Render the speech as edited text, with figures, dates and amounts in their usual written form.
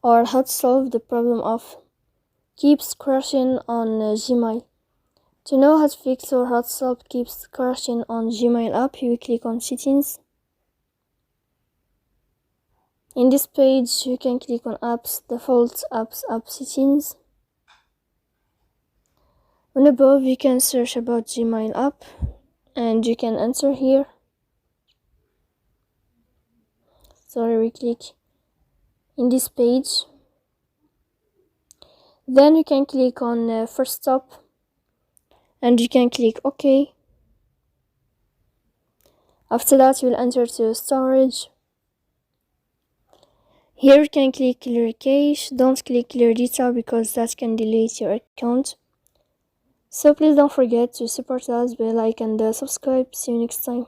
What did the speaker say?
or how to solve the problem of keeps crashing on Gmail. To know how to fix or how to solve keeps crashing on Gmail app, you click on settings. In this page, you can click on apps, default apps, app settings. On above, you can search about Gmail app and you can enter here. Sorry, we click in this page. Then you can click on first stop and you can click OK. After that, you will enter to storage. Here you can click clear cache. Don't click clear data because that can delete your account. So please don't forget to support us by like and subscribe. See you next time.